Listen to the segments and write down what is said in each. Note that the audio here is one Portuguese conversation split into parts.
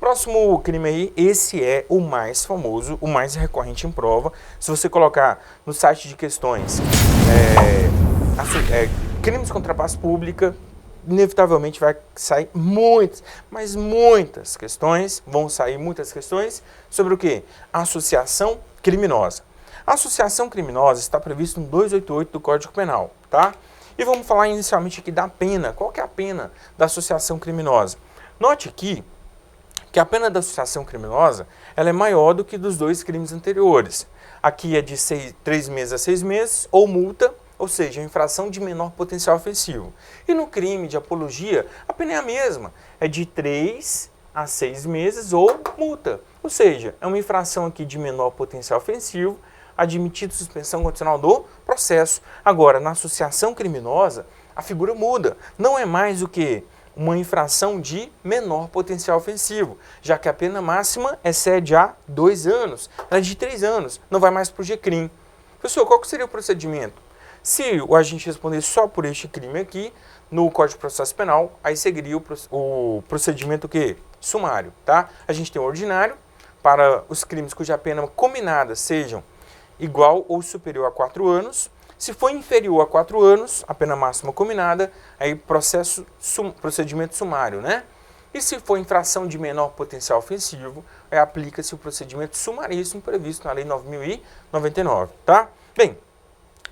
Próximo crime aí, esse é o mais famoso, o mais recorrente em prova. Se você colocar no site de questões crimes contra a paz pública, inevitavelmente vai sair muitas, mas muitas questões, vão sair muitas questões sobre o quê? Associação criminosa. A associação criminosa está prevista no 288 do Código Penal, tá? E vamos falar inicialmente aqui da pena. Qual que é a pena da associação criminosa? Note aqui que a pena da associação criminosa ela é maior do que dos dois crimes anteriores. Aqui é de 3 meses a 6 meses ou multa, ou seja, infração de menor potencial ofensivo. E no crime de apologia, a pena é a mesma, é de 3 a 6 meses ou multa. Ou seja, é uma infração aqui de menor potencial ofensivo, admitido suspensão condicional do processo. Agora, na associação criminosa, a figura muda. Não é mais o que uma infração de menor potencial ofensivo, já que a pena máxima excede a 2 anos, ela é de 3 anos, não vai mais para o GCRIM. Professor, qual que seria o procedimento? Se o agente responder só por este crime aqui, no Código de Processo Penal, aí seguiria o procedimento que? Sumário, tá? A gente tem o ordinário, para os crimes cuja pena combinada sejam igual ou superior a 4 anos. Se for inferior a 4 anos, a pena máxima combinada, aí procedimento sumário, né? E se for infração de menor potencial ofensivo, aí aplica-se o procedimento sumaríssimo previsto na Lei 9.099, tá? Bem,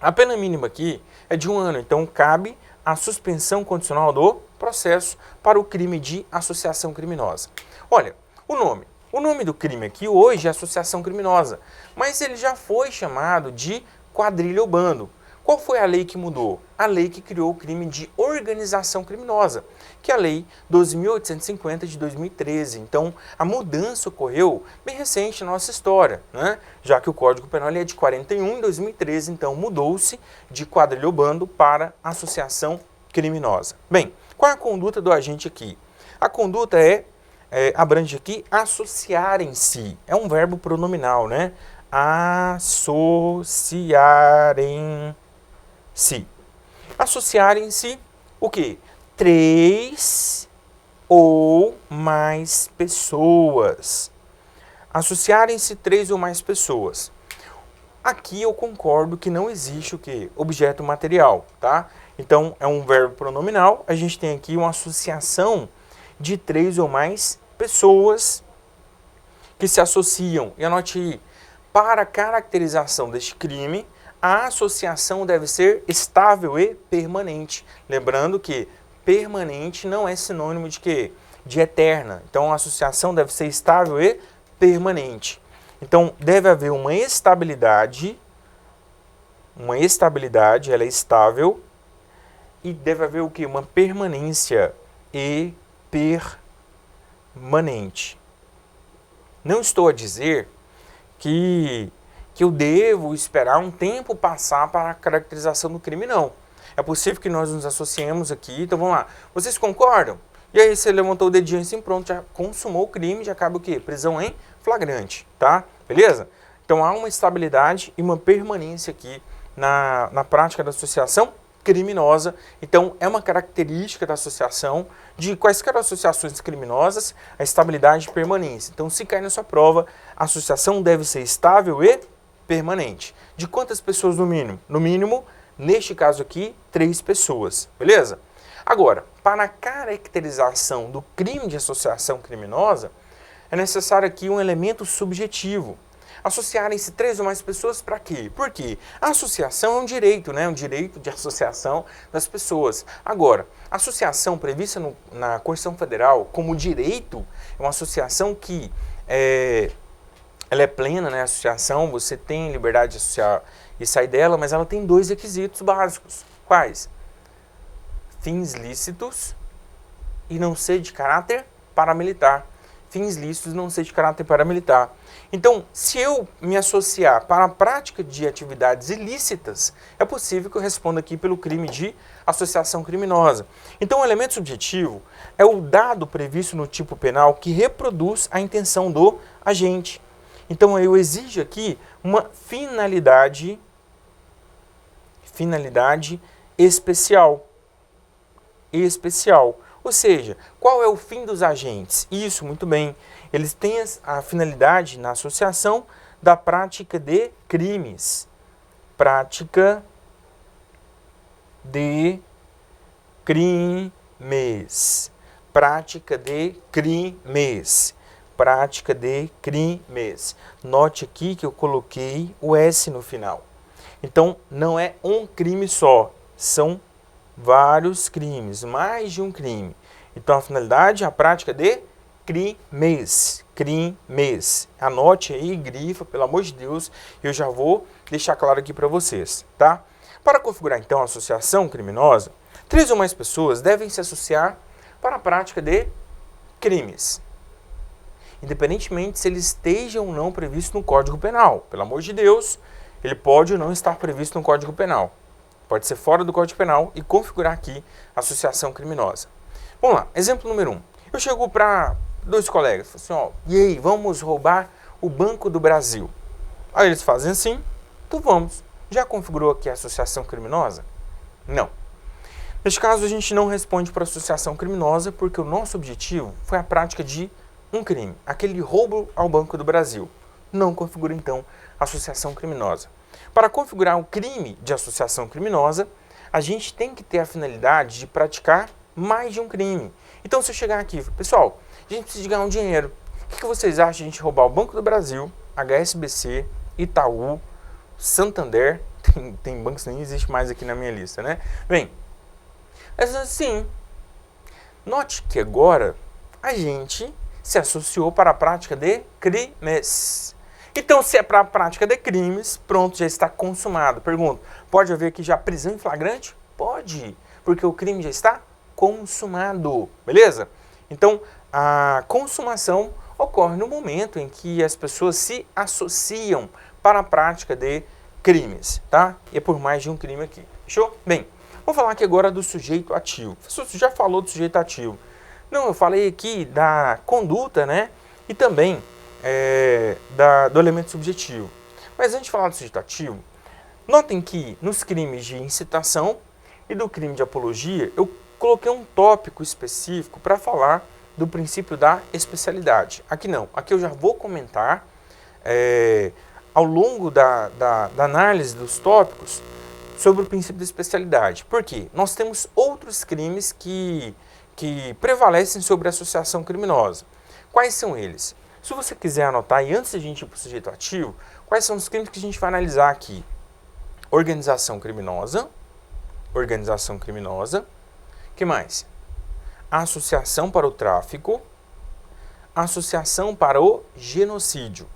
a pena mínima aqui é de 1 ano, então cabe a suspensão condicional do processo para o crime de associação criminosa. Olha, o nome do crime aqui hoje é associação criminosa, mas ele já foi chamado de quadrilha ou bando. Qual foi a lei que mudou? A lei que criou o crime de organização criminosa, que é a Lei 12.850 de 2013. Então, a mudança ocorreu bem recente na nossa história, né? Já que o Código Penal é de 41 em 2013, então mudou-se de quadrilha ou bando para associação criminosa. Bem, qual é a conduta do agente aqui? A conduta abrange aqui associarem-se. É um verbo pronominal, né? Associarem-se. Associarem-se o quê? 3 ou mais pessoas. Associarem-se 3 ou mais pessoas. Aqui eu concordo que não existe o quê? Objeto material, tá? Então, é um verbo pronominal. A gente tem aqui uma associação de 3 ou mais pessoas que se associam. E anote aí, para a caracterização deste crime, a associação deve ser estável e permanente. Lembrando que permanente não é sinônimo de quê? De eterna. Então, a associação deve ser estável e permanente. Então, deve haver uma estabilidade, ela é estável, e deve haver o quê? Uma permanência e permanente. Não estou a dizer que eu devo esperar um tempo passar para a caracterização do crime, não. É possível que nós nos associemos aqui, então vamos lá. Vocês concordam? E aí você levantou o dedinho assim, pronto, já consumou o crime, já acaba o quê? Prisão em flagrante, tá? Beleza? Então há uma estabilidade e uma permanência aqui na prática da associação criminosa. Então é uma característica da associação, de quaisquer associações criminosas, a estabilidade e permanência. Então se cair na sua prova, a associação deve ser estável e permanente. De quantas pessoas no mínimo? No mínimo, neste caso aqui, 3 pessoas, beleza? Agora, para a caracterização do crime de associação criminosa, é necessário aqui um elemento subjetivo. Associarem-se 3 ou mais pessoas para quê? Por quê? A associação é um direito, né? Um direito de associação das pessoas. Agora, a associação prevista na Constituição Federal como direito é uma associação que ela é plena, né? A associação, você tem liberdade de associar e sair dela, mas ela tem 2 requisitos básicos. Quais? Fins lícitos e não ser de caráter paramilitar. Fins lícitos e não ser de caráter paramilitar. Então, se eu me associar para a prática de atividades ilícitas, é possível que eu responda aqui pelo crime de associação criminosa. Então, o elemento subjetivo é o dado previsto no tipo penal que reproduz a intenção do agente. Então, eu exijo aqui uma finalidade especial. Ou seja, qual é o fim dos agentes? Isso, muito bem. Eles têm a finalidade na associação da prática de crimes. Prática de crimes. Prática de crimes. Prática de crimes. Note aqui que eu coloquei o S no final. Então, não é um crime só, são vários crimes, mais de um crime. Então, a finalidade é a prática de crimes. Crimes. Anote aí, grifa, pelo amor de Deus, eu já vou deixar claro aqui para vocês, tá? Para configurar, então, a associação criminosa, 3 ou mais pessoas devem se associar para a prática de crimes, independentemente se ele esteja ou não previsto no Código Penal. Pelo amor de Deus, ele pode ou não estar previsto no Código Penal. Pode ser fora do Código Penal e configurar aqui a associação criminosa. Vamos lá, exemplo número 1. Eu chego para 2 colegas, falo assim, ó, e aí, vamos roubar o Banco do Brasil. Aí eles fazem assim, então vamos. Já configurou aqui a associação criminosa? Não. Neste caso, a gente não responde para associação criminosa porque o nosso objetivo foi a prática de um crime, aquele roubo ao Banco do Brasil. Não configura, então, a associação criminosa. Para configurar o crime de associação criminosa, a gente tem que ter a finalidade de praticar mais de um crime. Então, se eu chegar aqui, pessoal, a gente precisa de ganhar um dinheiro. O que vocês acham de a gente roubar o Banco do Brasil, HSBC, Itaú, Santander? Tem bancos que nem existe mais aqui na minha lista, né? Bem, assim, note que agora a gente se associou para a prática de crimes. Então, se é para a prática de crimes, pronto, já está consumado. Pergunto, pode haver aqui já prisão em flagrante? Pode, porque o crime já está consumado, beleza? Então, a consumação ocorre no momento em que as pessoas se associam para a prática de crimes, tá? E é por mais de um crime aqui, fechou? Bem, vou falar aqui agora do sujeito ativo. Você já falou do sujeito ativo. Não, eu falei aqui da conduta, né? E também do elemento subjetivo. Mas antes de falar do sujeito ativo, notem que nos crimes de incitação e do crime de apologia, eu coloquei um tópico específico para falar do princípio da especialidade. Aqui não, aqui eu já vou comentar ao longo da análise dos tópicos sobre o princípio da especialidade. Por quê? Nós temos outros crimes que prevalecem sobre a associação criminosa. Quais são eles? Se você quiser anotar, e antes de a gente ir para o sujeito ativo, quais são os crimes que a gente vai analisar aqui? Organização criminosa. Organização criminosa. Que mais? Associação para o tráfico. Associação para o genocídio.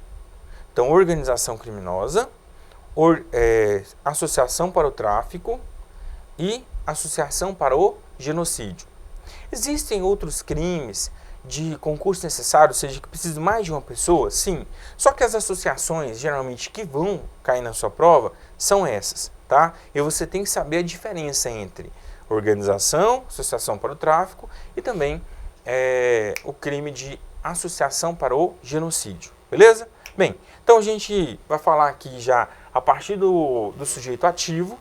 Então, organização criminosa, associação para o tráfico e associação para o genocídio. Existem outros crimes de concurso necessário, ou seja, que precisa de mais de uma pessoa? Sim. Só que as associações, geralmente, que vão cair na sua prova, são essas, tá? E você tem que saber a diferença entre organização, associação para o tráfico e também o crime de associação para o genocídio, beleza? Bem, então a gente vai falar aqui já a partir do sujeito ativo,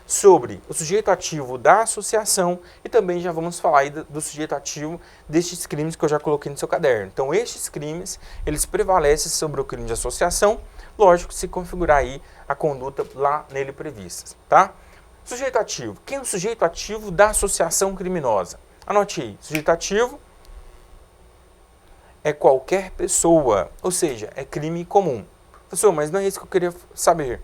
sobre o sujeito ativo da associação e também já vamos falar aí do sujeito ativo destes crimes que eu já coloquei no seu caderno. Então, estes crimes, eles prevalecem sobre o crime de associação, lógico, se configurar aí a conduta lá nele prevista, tá? Sujeito ativo. Quem é o sujeito ativo da associação criminosa? Anote aí, sujeito ativo é qualquer pessoa, ou seja, é crime comum. Professor, mas não é isso que eu queria saber.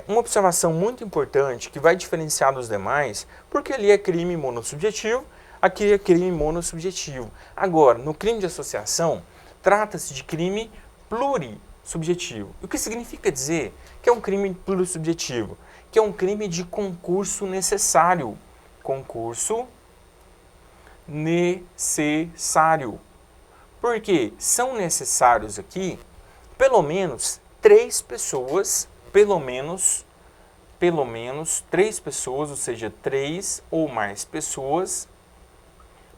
Uma observação muito importante que vai diferenciar dos demais, porque ali é crime monossubjetivo, aqui é crime monossubjetivo. Agora, no crime de associação, trata-se de crime plurissubjetivo. O que significa dizer que é um crime plurissubjetivo? Que é um crime de concurso necessário. Concurso necessário. Porque são necessários aqui, pelo menos, 3 pessoas, pelo menos 3 pessoas, ou seja, 3 ou mais pessoas,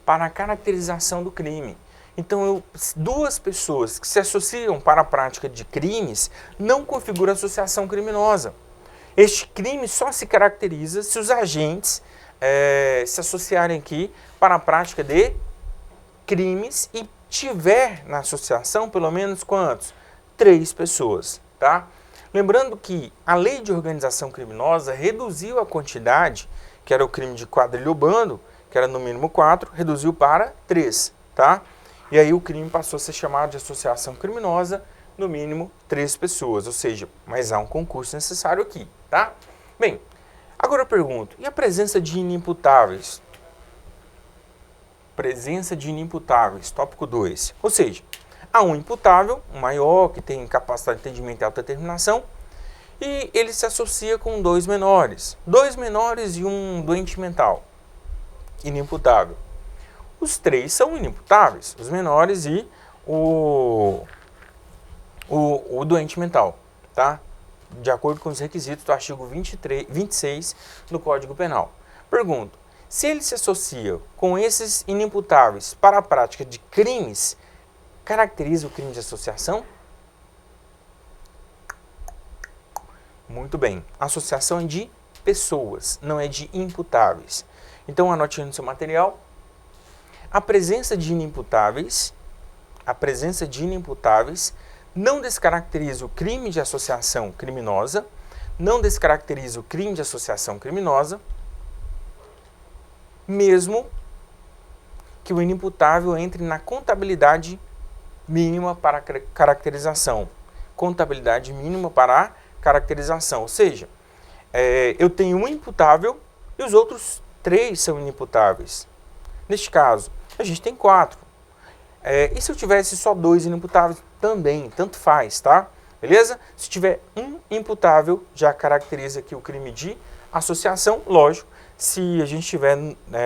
para a caracterização do crime. Então, 2 pessoas que se associam para a prática de crimes não configuram associação criminosa. Este crime só se caracteriza se os agentes se associarem aqui para a prática de crimes e tiver na associação pelo menos quantos? 3 pessoas, tá? Lembrando que a lei de organização criminosa reduziu a quantidade, que era o crime de quadrilha ou bando, que era no mínimo 4, reduziu para 3, tá? E aí o crime passou a ser chamado de associação criminosa, no mínimo 3 pessoas, ou seja, mas há um concurso necessário aqui, tá? Bem, agora eu pergunto, e a presença de inimputáveis? Presença de inimputáveis, tópico 2. Ou seja, há um imputável, um maior, que tem capacidade de entendimento e autodeterminação, e ele se associa com 2 menores. 2 menores e um doente mental, inimputável. Os 3 são inimputáveis, os menores e o doente mental, tá? De acordo com os requisitos do artigo 26 do Código Penal. Pergunto, se ele se associa com esses inimputáveis para a prática de crimes, caracteriza o crime de associação? Muito bem. Associação é de pessoas, não é de imputáveis. Então, anote aí no seu material. A presença de inimputáveis não descaracteriza o crime de associação criminosa, não descaracteriza o crime de associação criminosa, mesmo que o inimputável entre na contabilidade mínima para caracterização. Contabilidade mínima para caracterização. Ou seja, eu tenho um imputável e os outros 3 são inimputáveis. Neste caso, a gente tem 4. E se eu tivesse só 2 inimputáveis? Também, tanto faz, tá? Beleza? Se tiver um imputável, já caracteriza aqui o crime de associação, lógico, se a gente tiver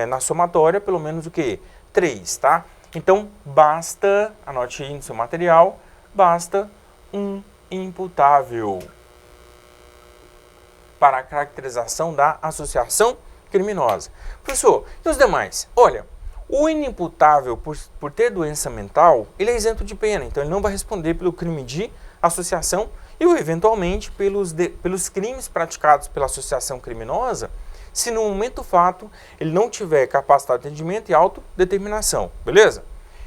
na somatória, pelo menos o quê? 3, tá? Então, basta, anote aí no seu material, basta um imputável para a caracterização da associação criminosa. Professor, e os demais? Olha, o inimputável, por ter doença mental, ele é isento de pena, então ele não vai responder pelo crime de associação e, eventualmente, pelos crimes praticados pela associação criminosa, se no momento do fato ele não tiver capacidade de entendimento e autodeterminação, beleza?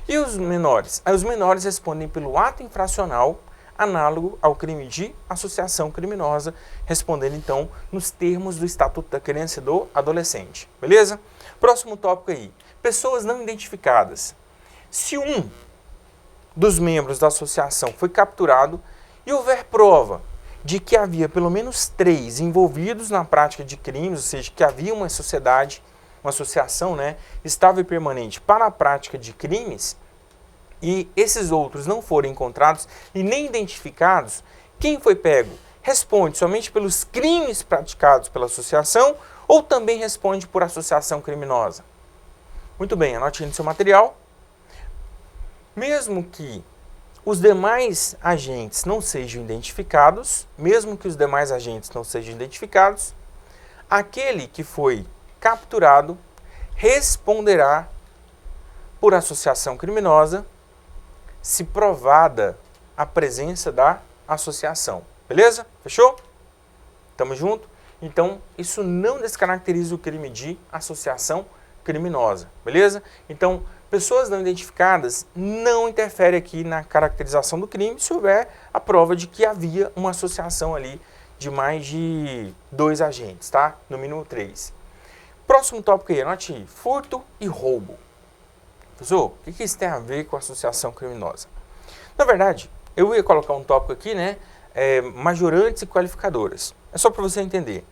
E os menores? Os menores respondem pelo ato infracional análogo ao crime de associação criminosa, respondendo então nos termos do Estatuto da Criança e do Adolescente, beleza? Próximo tópico aí, pessoas não identificadas. Se um dos membros da associação foi capturado e houver prova de que havia pelo menos 3 envolvidos na prática de crimes, ou seja, que havia uma sociedade, uma associação, estável e permanente para a prática de crimes, e esses outros não forem encontrados e nem identificados, quem foi pego responde somente pelos crimes praticados pela associação ou também responde por associação criminosa? Muito bem, anote aí no seu material. Mesmo que os demais agentes não sejam identificados, aquele que foi capturado responderá por associação criminosa se provada a presença da associação. Beleza? Fechou? Tamo junto? Então, isso não descaracteriza o crime de associação criminosa. Beleza? Então, pessoas não identificadas não interferem aqui na caracterização do crime se houver a prova de que havia uma associação ali de mais de 2 agentes, tá? No mínimo 3. Próximo tópico aí, anote aí, furto e roubo. Professor, o que isso tem a ver com associação criminosa? Na verdade, eu ia colocar um tópico aqui, majorantes e qualificadoras. É só para você entender.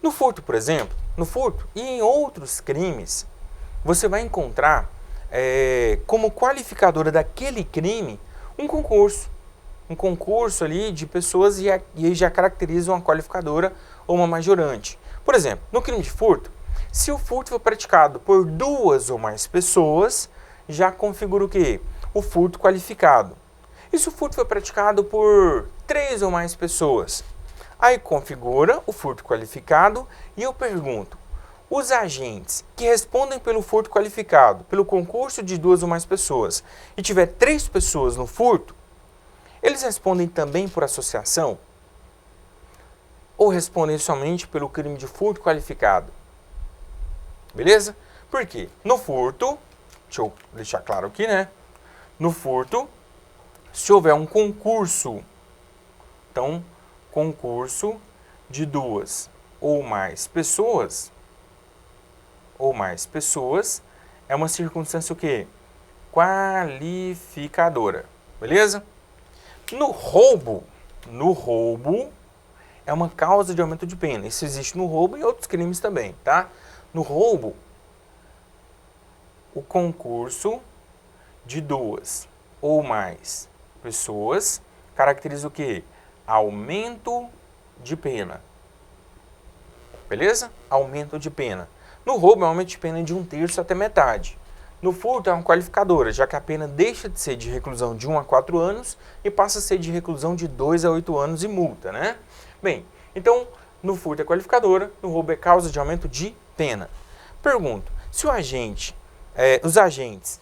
No furto, por exemplo, e em outros crimes, você vai encontrar como qualificadora daquele crime um concurso ali de pessoas e aí já caracteriza uma qualificadora ou uma majorante. Por exemplo, no crime de furto, se o furto for praticado por 2 ou mais pessoas, já configura o quê? O furto qualificado. E se o furto foi praticado por 3 ou mais pessoas? Aí configura o furto qualificado e eu pergunto, os agentes que respondem pelo furto qualificado, pelo concurso de 2 ou mais pessoas, e tiver 3 pessoas no furto, eles respondem também por associação? Ou respondem somente pelo crime de furto qualificado? Beleza? Por quê? No furto, deixa eu deixar claro aqui, né? No furto, se houver um concurso, então, concurso de duas ou mais pessoas, é uma circunstância o quê? Qualificadora. Beleza? No roubo é uma causa de aumento de pena. Isso existe no roubo e outros crimes também, tá? No roubo, o concurso de duas ou mais pessoas caracteriza o quê? Aumento de pena. Beleza? Aumento de pena. No roubo é um aumento de pena de 1/3 até metade. No furto é uma qualificadora, já que a pena deixa de ser de reclusão de 1 a 4 anos e passa a ser de reclusão de 2 a 8 anos e multa, né? Bem, então, no furto é qualificadora, no roubo é causa de aumento de pena. Pergunto, se os agentes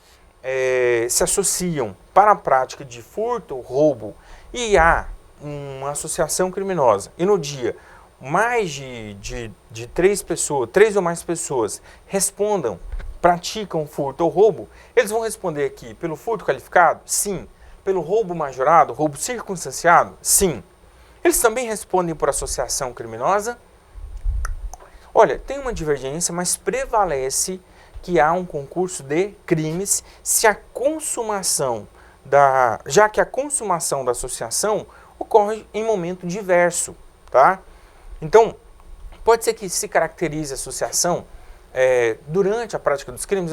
se associam para a prática de furto ou roubo e há uma associação criminosa e no dia mais de 3 pessoas, 3 ou mais pessoas praticam furto ou roubo, eles vão responder aqui pelo furto qualificado? Sim. Pelo roubo majorado, roubo circunstanciado? Sim. Eles também respondem por associação criminosa? Olha, tem uma divergência, mas prevalece que há um concurso de crimes se a consumação já que a consumação da associação ocorre em momento diverso, tá? Então, pode ser que se caracterize a associação durante a prática dos crimes,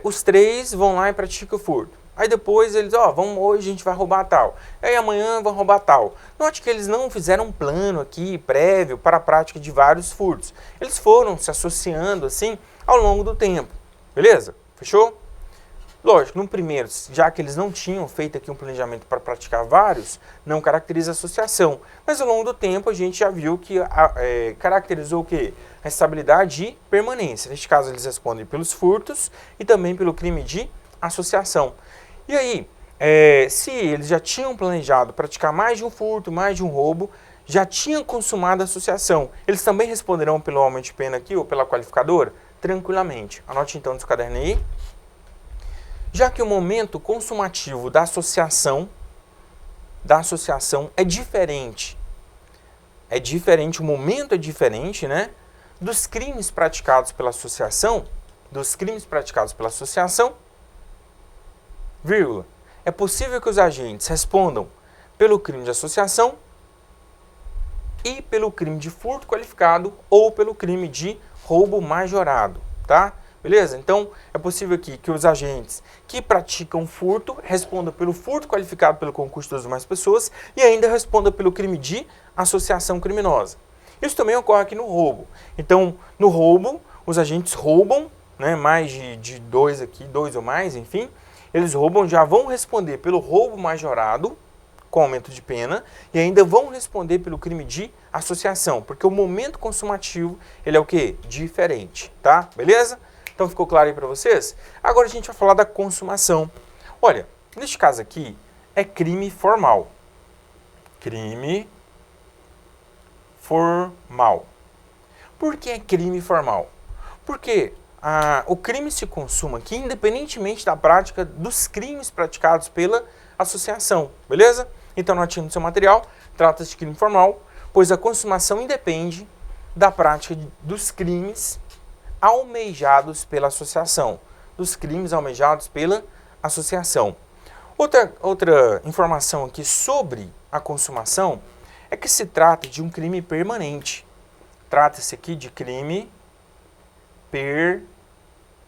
os 3 vão lá e praticam o furto. Aí depois eles, hoje a gente vai roubar tal. Aí amanhã vão roubar tal. Note que eles não fizeram um plano aqui prévio para a prática de vários furtos. Eles foram se associando assim ao longo do tempo. Beleza? Fechou? Lógico, no primeiro, já que eles não tinham feito aqui um planejamento para praticar vários, não caracteriza associação. Mas ao longo do tempo a gente já viu que caracterizou o quê? A estabilidade e permanência. Neste caso eles respondem pelos furtos e também pelo crime de associação. E aí, se eles já tinham planejado praticar mais de um furto, mais de um roubo, já tinham consumado a associação, eles também responderão pelo aumento de pena aqui ou pela qualificadora? Tranquilamente. Anote então no seu caderno aí. Já que o momento consumativo da associação é diferente. O momento é diferente, né? Dos crimes praticados pela associação, vírgula, é possível que os agentes respondam pelo crime de associação e pelo crime de furto qualificado ou pelo crime de roubo majorado, tá? Beleza? Então, é possível aqui que os agentes que praticam furto respondam pelo furto qualificado pelo concurso de 2 ou mais pessoas e ainda respondam pelo crime de associação criminosa. Isso também ocorre aqui no roubo. Então, no roubo, os agentes roubam, né, mais de 2 aqui, 2 ou mais, enfim, eles roubam, já vão responder pelo roubo majorado, com aumento de pena, e ainda vão responder pelo crime de associação, porque o momento consumativo, ele é o quê? Diferente, tá? Beleza? Então ficou claro aí para vocês? Agora a gente vai falar da consumação. Olha, neste caso aqui é crime formal. Crime formal. Por que é crime formal? Porque o crime se consuma aqui independentemente da prática dos crimes praticados pela associação, beleza? Então, notinha no seu material, trata-se de crime formal, pois a consumação independe da prática dos crimes almejados pela associação. Outra informação aqui sobre a consumação é que se trata de um crime permanente. Trata-se aqui de crime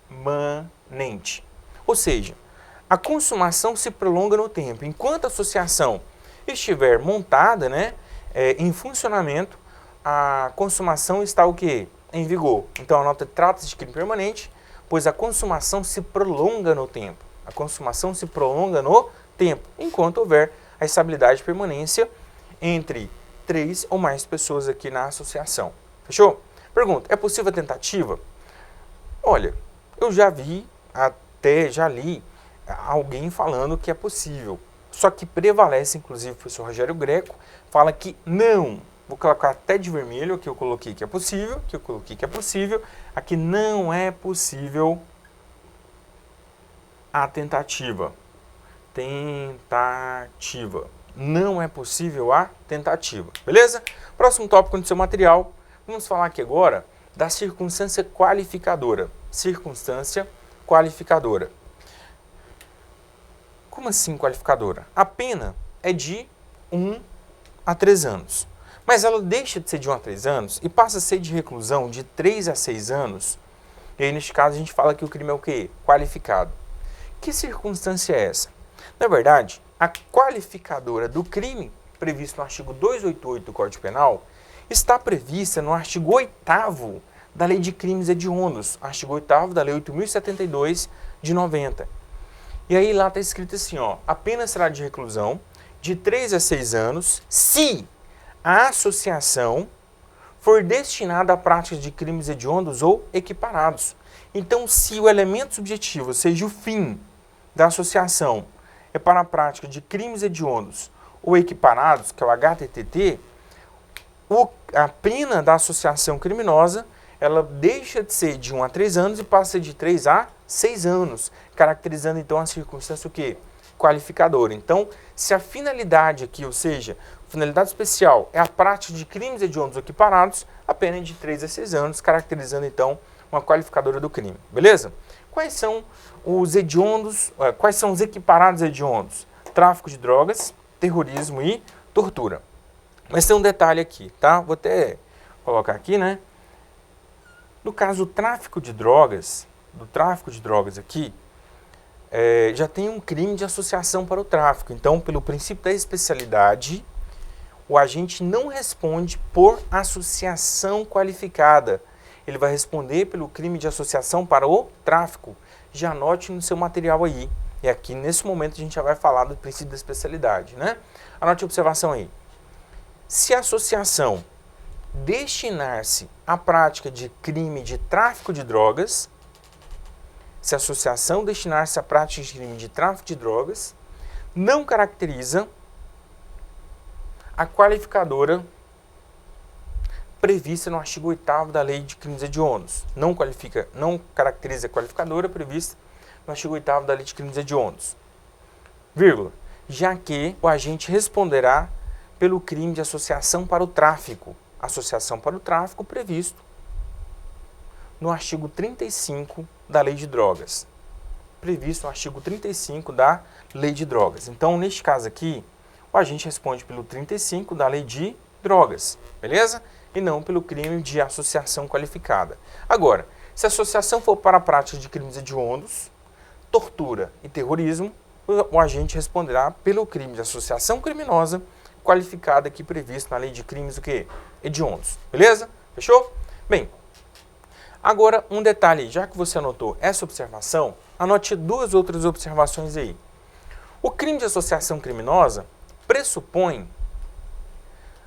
permanente. Ou seja, a consumação se prolonga no tempo. Enquanto a associação estiver montada, né, em funcionamento, a consumação está o quê? Em vigor. Então, a nota trata-se de crime permanente, pois a consumação se prolonga no tempo. Enquanto houver a estabilidade e permanência entre 3 ou mais pessoas aqui na associação. Fechou? Pergunta, é possível a tentativa? Olha, eu já li alguém falando que é possível. Só que prevalece, inclusive o professor Rogério Greco, fala que não Vou colocar até de vermelho, aqui eu coloquei que é possível, aqui eu coloquei que é possível, aqui não é possível a tentativa. Tentativa. Não é possível a tentativa. Beleza? Próximo tópico do seu material, vamos falar aqui agora da circunstância qualificadora. Circunstância qualificadora. Como assim qualificadora? A pena é de 1 a 3 anos. Mas ela deixa de ser de 1 a 3 anos e passa a ser de reclusão de 3 a 6 anos. E aí, neste caso, a gente fala que o crime é o quê? Qualificado. Que circunstância é essa? Na verdade, a qualificadora do crime, previsto no artigo 288 do Código Penal, está prevista no artigo 8º da Lei de Crimes Hediondos, artigo 8º da Lei 8.072 de 90. E aí lá está escrito assim, ó, a pena será de reclusão de 3 a 6 anos se a associação for destinada à prática de crimes hediondos ou equiparados. Então, se o elemento subjetivo, ou seja, o fim da associação, é para a prática de crimes hediondos ou equiparados, que é o HTTT, a pena da associação criminosa, ela deixa de ser de 1 a 3 anos e passa de 3 a 6 anos, caracterizando então a circunstância o quê? Qualificadora. Então, se a finalidade aqui, ou seja, finalidade especial é a prática de crimes hediondos ou equiparados, a pena é de 3 a 6 anos, caracterizando então uma qualificadora do crime. Beleza? Quais são os hediondos, quais são os equiparados hediondos? Tráfico de drogas, terrorismo e tortura. Mas tem um detalhe aqui, tá? Vou até colocar aqui, né? No caso do tráfico de drogas aqui, já tem um crime de associação para o tráfico. Então, pelo princípio da especialidade, o agente não responde por associação qualificada. Ele vai responder pelo crime de associação para o tráfico. Já anote no seu material aí. E aqui, nesse momento, a gente já vai falar do princípio da especialidade, né? Anote a observação aí. Se a associação destinar-se à prática de crime de tráfico de drogas, se a associação destinar-se à prática de crime de tráfico de drogas, não caracteriza a qualificadora prevista no artigo 8º da Lei de Crimes Hediondos. Não caracteriza a qualificadora prevista no artigo 8º da Lei de Crimes Hediondos. Vírgula. Já que o agente responderá pelo crime de associação para o tráfico. Associação para o tráfico previsto no artigo 35 da Lei de Drogas. Previsto no artigo 35 da Lei de Drogas. Então, neste caso aqui, o agente responde pelo 35 da Lei de Drogas, beleza? E não pelo crime de associação qualificada. Agora, se a associação for para a prática de crimes hediondos, tortura e terrorismo, o agente responderá pelo crime de associação criminosa qualificada aqui previsto na Lei de Crimes o quê? Hediondos, beleza? Fechou? Bem, agora um detalhe, já que você anotou essa observação, anote duas outras observações aí. O crime de associação criminosa pressupõe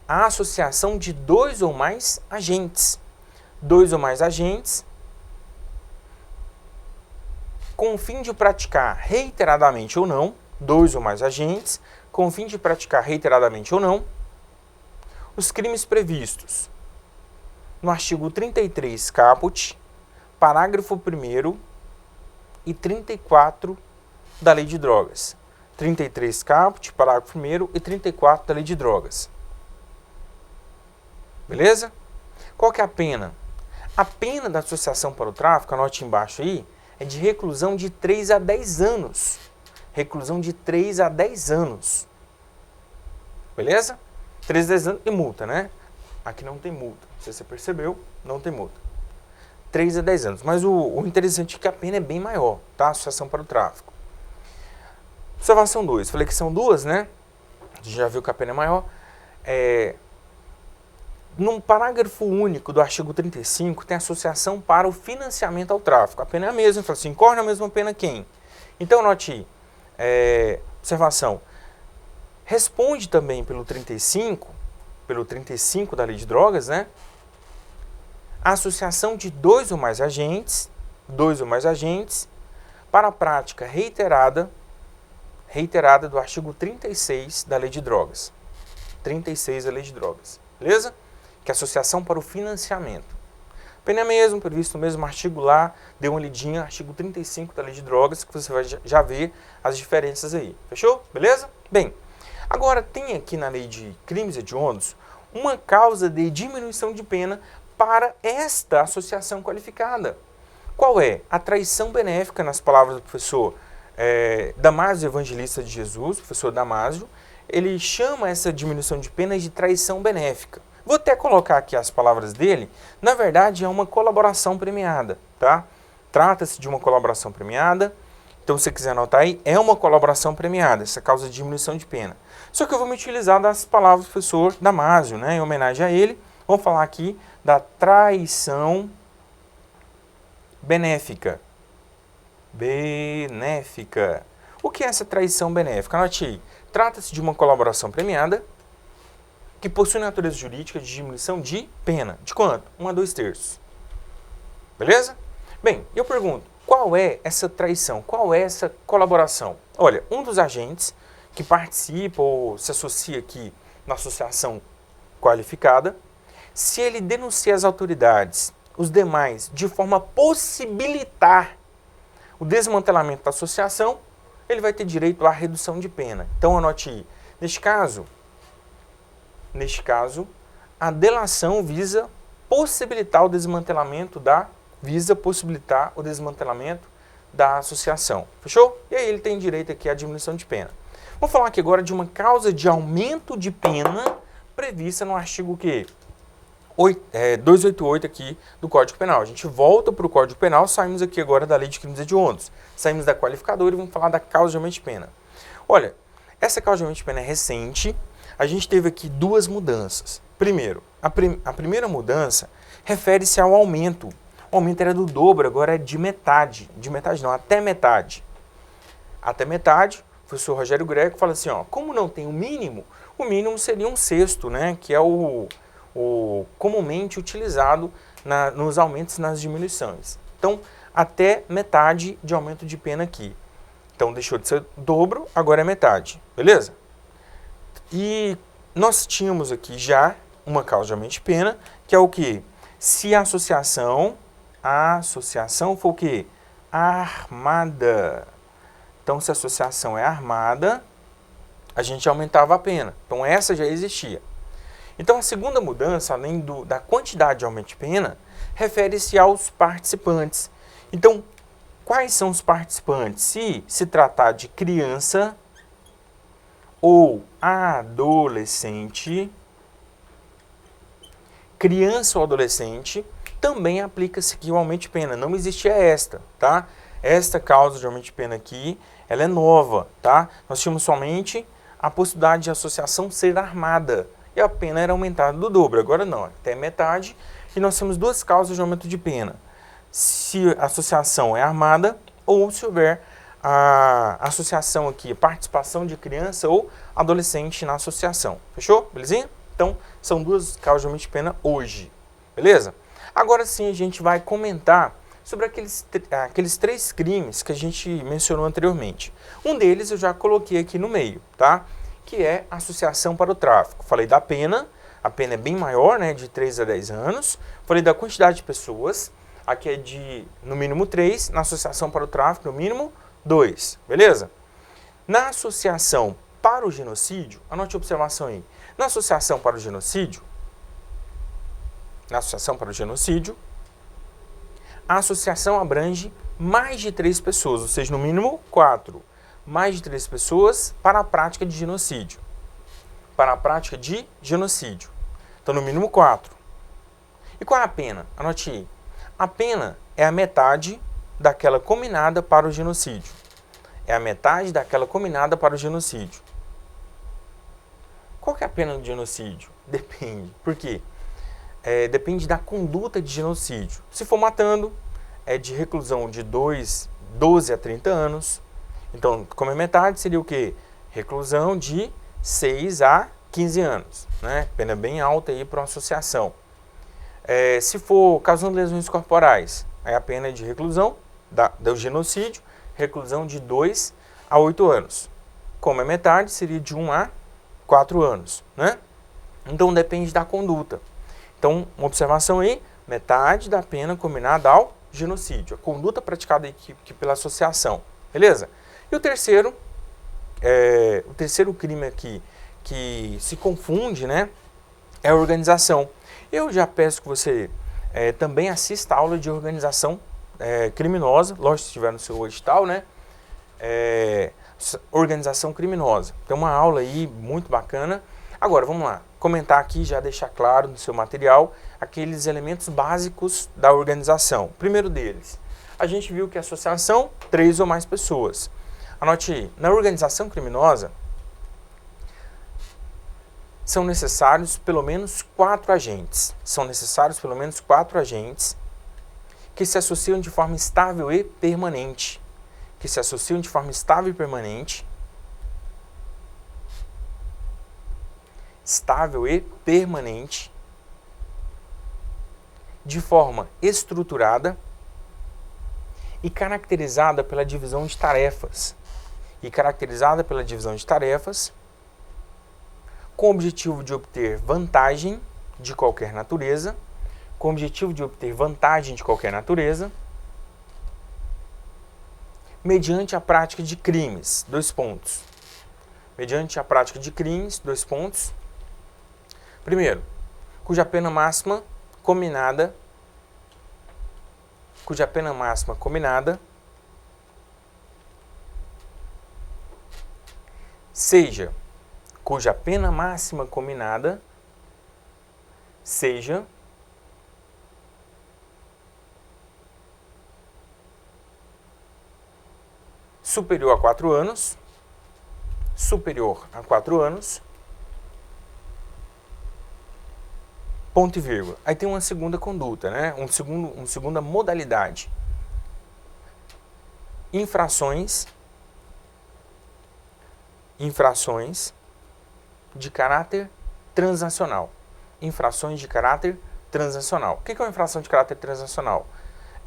a associação de 2 ou mais agentes. 2 ou mais agentes com o fim de praticar reiteradamente ou não, 2 ou mais agentes, com o fim de praticar reiteradamente ou não, os crimes previstos no artigo 33 caput, parágrafo 1º e 34 da Lei de Drogas. 33 caput, parágrafo 1º e 34 da Lei de Drogas. Beleza? Qual que é a pena? A pena da associação para o tráfico, anote embaixo aí, é de reclusão de 3 a 10 anos. Reclusão de 3 a 10 anos. Beleza? 3 a 10 anos e multa, né? Aqui não tem multa. Se você percebeu, não tem multa. 3 a 10 anos. Mas o interessante é que a pena é bem maior, tá? Associação para o tráfico. Observação 2. Falei que são duas, né? A gente já viu que a pena é maior. Num parágrafo único do artigo 35, tem associação para o financiamento ao tráfico. A pena é a mesma. Fala assim, incorre na mesma pena quem? Então, note, observação. Responde também pelo 35 da Lei de Drogas, né? A associação de 2 ou mais agentes, para a prática reiterada do artigo 36 da Lei de Drogas. 36 da Lei de Drogas. beleza? Que é associação para o financiamento. Pena mesmo, previsto no mesmo artigo lá, dê uma lidinha, artigo 35 da Lei de Drogas, que você vai já ver as diferenças aí. Fechou? Beleza? Bem, agora tem aqui na Lei de Crimes Hediondos uma causa de diminuição de pena para esta associação qualificada. Qual é? A traição benéfica, nas palavras do professor Damásio Evangelista de Jesus, professor Damásio, ele chama essa diminuição de pena de traição benéfica. Vou até colocar aqui as palavras dele. Na verdade, é uma colaboração premiada, tá? Trata-se de uma colaboração premiada. Então, se você quiser anotar aí, é uma colaboração premiada, essa causa de diminuição de pena. Só que eu vou me utilizar das palavras do professor Damásio, né? Em homenagem a ele, vamos falar aqui da traição benéfica. Benéfica. O que é essa traição benéfica? Anote aí. Trata-se de uma colaboração premiada que possui natureza jurídica de diminuição de pena. De quanto? 1 a 2/3. Beleza? Bem, eu pergunto, qual é essa traição? Qual é essa colaboração? Olha, um dos agentes que participa ou se associa aqui na associação qualificada, se ele denuncia as autoridades, os demais, de forma a possibilitar o desmantelamento da associação, ele vai ter direito à redução de pena. Então, anote aí. Neste caso, a delação visa possibilitar o desmantelamento da associação. Fechou? E aí ele tem direito aqui à diminuição de pena. Vamos falar aqui agora de uma causa de aumento de pena prevista no artigo que 288 aqui do Código Penal. A gente volta para o Código Penal, saímos aqui agora da Lei de Crimes Hediondos. Saímos da qualificadora e vamos falar da causa de aumento de pena. Olha, essa causa de aumento de pena é recente. A gente teve aqui duas mudanças. Primeiro, a primeira mudança refere-se ao aumento. O aumento era do dobro, agora é de metade. De metade não, até metade. Até metade, o professor Rogério Greco fala assim, ó, como não tem o mínimo seria 1/6, né, que é o comumente utilizado nos aumentos e nas diminuições. Então, até metade de aumento de pena aqui. Então, deixou de ser dobro, agora é metade. Beleza? E nós tínhamos aqui já uma causa de aumento de pena, que é o quê? Se a associação for o quê? Armada. Então, se a associação é armada, a gente aumentava a pena. Então, essa já existia. Então, a segunda mudança, além da quantidade de aumento de pena, refere-se aos participantes. Então, quais são os participantes? Se tratar de criança ou adolescente, também aplica-se aqui o aumento de pena. Não existia esta, tá? Esta causa de aumento de pena aqui, ela é nova, tá? Nós tínhamos somente a possibilidade de associação ser armada e a pena era aumentada do dobro. Agora não, até metade. E nós temos duas causas de aumento de pena. Se a associação é armada ou se houver a associação aqui, participação de criança ou adolescente na associação. Fechou? Belezinha? Então, são duas causas de aumento de pena hoje. Beleza? Agora sim a gente vai comentar sobre aqueles 3 crimes que a gente mencionou anteriormente. Um deles eu já coloquei aqui no meio, tá? Que é associação para o tráfico. Falei da pena, a pena é bem maior, né? De 3 a 10 anos. Falei da quantidade de pessoas, aqui é de no mínimo 3, na associação para o tráfico, no mínimo 2, beleza? Na associação para o genocídio, anote a observação aí. Na associação para o genocídio, a associação abrange mais de 3 pessoas, ou seja, no mínimo 4. Mais de 3 pessoas para a prática de genocídio. Então, no mínimo 4. E qual é a pena? Anote aí. A pena é a metade daquela combinada para o genocídio. Qual que é a pena do genocídio? Depende. Por quê? Depende da conduta de genocídio. Se for matando, é de reclusão de 12 a 30 anos. Então, como é metade, seria o quê? Reclusão de 6 a 15 anos. Né? Pena bem alta aí para uma associação. Se for causando lesões corporais, aí a pena é de reclusão do genocídio, reclusão de 2 a 8 anos. Como é metade, seria de 1 a 4 anos. Né? Então depende da conduta. Então, uma observação aí, metade da pena combinada ao genocídio, a conduta praticada pela associação, beleza? E o terceiro crime aqui que se confunde, né, é a organização. Eu já peço que você também assista a aula de organização criminosa, lógico, se estiver no seu edital, né, organização criminosa. Tem uma aula aí muito bacana. Agora, vamos lá, comentar aqui, já deixar claro no seu material, aqueles elementos básicos da organização. Primeiro deles, a gente viu que a associação, 3 ou mais pessoas. Anote aí, na organização criminosa, são necessários pelo menos 4 agentes. São necessários pelo menos 4 agentes que se associam de forma estável e permanente. Que se associam de forma estável e permanente. Estável e permanente, de forma estruturada e caracterizada pela divisão de tarefas. Com o objetivo de obter vantagem de qualquer natureza, mediante a prática de crimes, 2 pontos. Mediante a prática de crimes, 2 pontos. Primeiro, cuja pena máxima combinada seja superior a 4 anos, ponto e vírgula. Aí tem uma segunda conduta, né? Uma segunda modalidade. Infrações de caráter transnacional. O que é uma infração de caráter transnacional?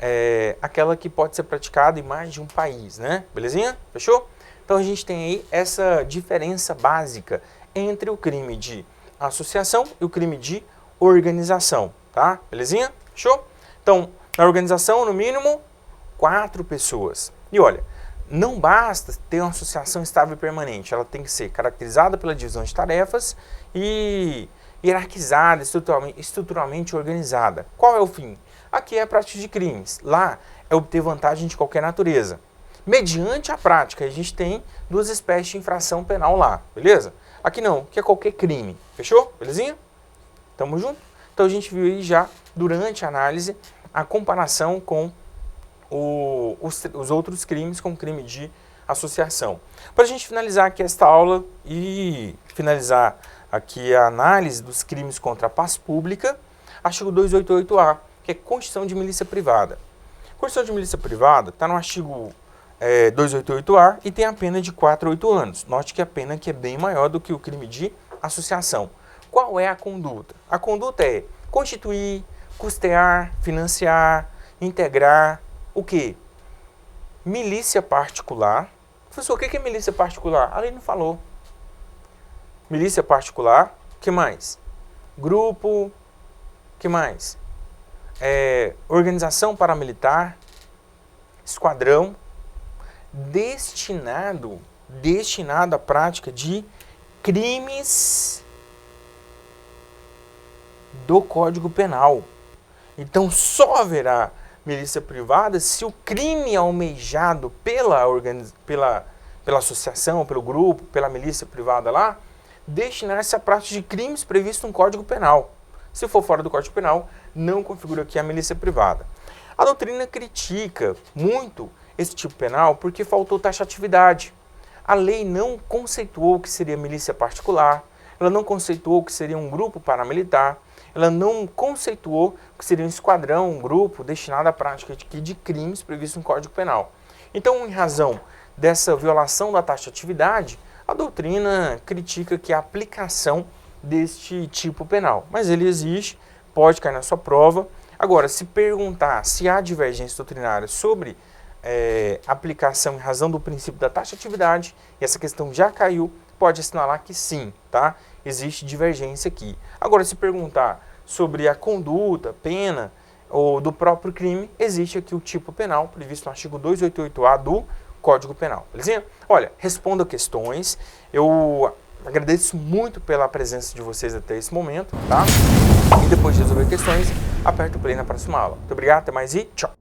É aquela que pode ser praticada em mais de um país, né? Belezinha? Fechou? Então a gente tem aí essa diferença básica entre o crime de associação e o crime de organização, tá? Belezinha? Fechou? Então, na organização, no mínimo, 4 pessoas. E olha, não basta ter uma associação estável e permanente, ela tem que ser caracterizada pela divisão de tarefas e hierarquizada, estruturalmente organizada. Qual é o fim? Aqui é a prática de crimes, lá é obter vantagem de qualquer natureza. Mediante a prática, a gente tem 2 espécies de infração penal lá, beleza? Aqui não, que é qualquer crime, fechou? Belezinha? Tamo junto? Então a gente viu aí já, durante a análise, a comparação com os outros crimes com o crime de associação. Para a gente finalizar aqui esta aula e finalizar aqui a análise dos crimes contra a paz pública, artigo 288-A, que é Constituição de Milícia Privada. Constituição de Milícia Privada está no artigo 288-A e tem a pena de 4 a 8 anos. Note que a pena aqui é bem maior do que o crime de associação. Qual é a conduta? A conduta é constituir, custear, financiar, integrar, o quê? Milícia particular. Professor, o que é milícia particular? A lei não falou. Milícia particular, o que mais? Grupo, o que mais? Organização paramilitar, esquadrão, destinado à prática de crimes do Código Penal. Então, só haverá milícia privada se o crime almejado pela associação, pelo grupo, pela milícia privada lá, destinar-se à prática de crimes previstos no Código Penal. Se for fora do Código Penal, não configura aqui a milícia privada. A doutrina critica muito esse tipo penal porque faltou taxatividade. A lei não conceituou o que seria milícia particular, ela não conceituou o que seria um grupo paramilitar, ela não conceituou o que seria um esquadrão, um grupo destinado à prática de crimes previstos no Código Penal. Então, em razão dessa violação da taxatividade, a doutrina critica que a aplicação deste tipo penal. Mas ele existe, pode cair na sua prova. Agora, se perguntar se há divergência doutrinária sobre aplicação em razão do princípio da taxatividade, e essa questão já caiu pode assinalar que sim, tá? Existe divergência aqui. Agora, se perguntar sobre a conduta, pena, ou do próprio crime, existe aqui o tipo penal previsto no artigo 288-A do Código Penal. Belezinha? Olha, responda questões. Eu agradeço muito pela presença de vocês até esse momento, tá? E depois de resolver questões, aperta o play na próxima aula. Muito obrigado, até mais e tchau!